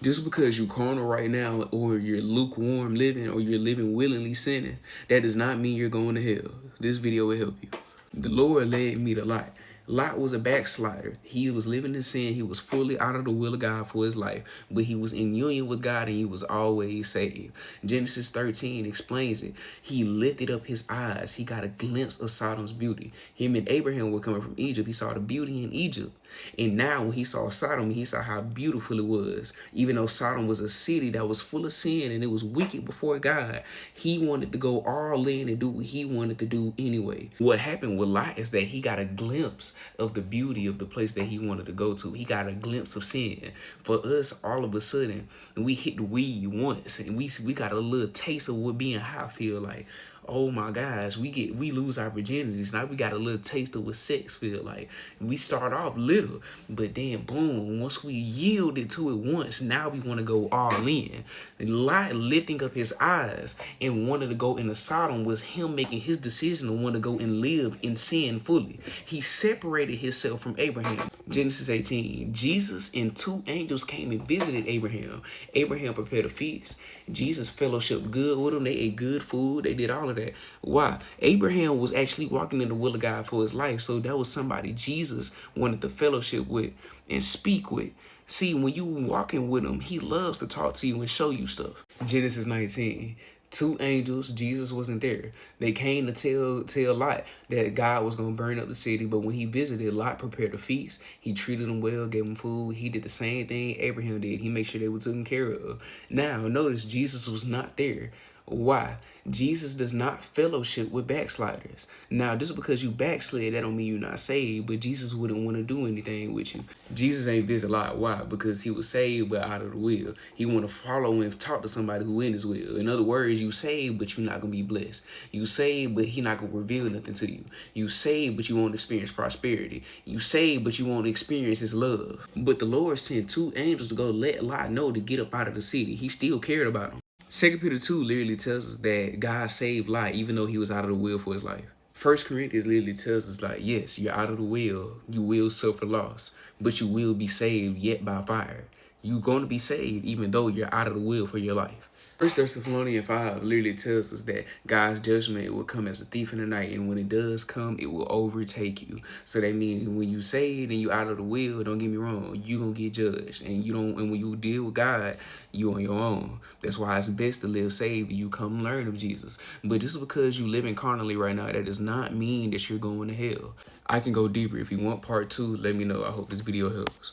Just because you carnal right now, or you're lukewarm living, or you're living willingly sinning, that does not mean you're going to hell. This video will help you. The Lord led me to Lot. Lot was a backslider. He was living in sin. He was fully out of the will of God for his life, but he was in union with God and he was always saved. Genesis 13 explains it. He lifted up his eyes. He got a glimpse of Sodom's beauty. Him and Abraham were coming from Egypt. He saw the beauty in Egypt. And now when he saw Sodom, he saw how beautiful it was. Even though Sodom was a city that was full of sin and it was wicked before God, he wanted to go all in and do what he wanted to do anyway. What happened with Lot is that he got a glimpse of the beauty of the place that he wanted to go to. He got a glimpse of sin. For us, all of a sudden, we hit the weed once and we got a little taste of what being high feel like. Oh my gosh, we lose our virginities. Now we got a little taste of what sex feel like. We start off little, but then boom, once we yielded to it once, now we want to go all in. Lot lifting up his eyes and wanted to go into Sodom was him making his decision to want to go and live in sin fully. He separated himself from Abraham. Genesis 18, Jesus and two angels came and visited Abraham. Abraham prepared a feast. Jesus fellowshiped good with them. They ate good food. They did all of that. Why? Abraham was actually walking in the will of God for his life. So that was somebody Jesus wanted to fellowship with and speak with. See, when you walking with him, he loves to talk to you and show you stuff. Genesis 19. Two angels, Jesus wasn't there. They came to tell Lot that God was going to burn up the city. But when he visited, Lot prepared a feast. He treated them well, gave them food. He did the same thing Abraham did. He made sure they were taken care of. Now, notice Jesus was not there. Why? Jesus does not fellowship with backsliders. Now, just because you backslid, that don't mean you're not saved, but Jesus wouldn't want to do anything with you. Jesus ain't visit Lot. Why? Because he was saved but out of the will. He want to follow and talk to somebody who in his will. In other words, you saved, but you're not going to be blessed. You saved, but he not going to reveal nothing to you. You saved, but you won't experience prosperity. You saved, but you won't experience his love. But the Lord sent two angels to go let Lot know to get up out of the city. He still cared about him. 2 Peter 2 literally tells us that God saved Lot even though he was out of the will for his life. 1 Corinthians literally tells us like, yes, you're out of the will. You will suffer loss, but you will be saved yet by fire. You're going to be saved even though you're out of the will for your life. 1 Thessalonians 5 literally tells us that God's judgment will come as a thief in the night, and when it does come, it will overtake you. So that means when you saved and you out of the will, don't get me wrong, you gonna get judged, and when you deal with God, you on your own. That's why it's best to live saved and you come learn of Jesus. But just because you living carnally right now, that does not mean that you're going to hell. I can go deeper. If you want part 2, let me know. I hope this video helps.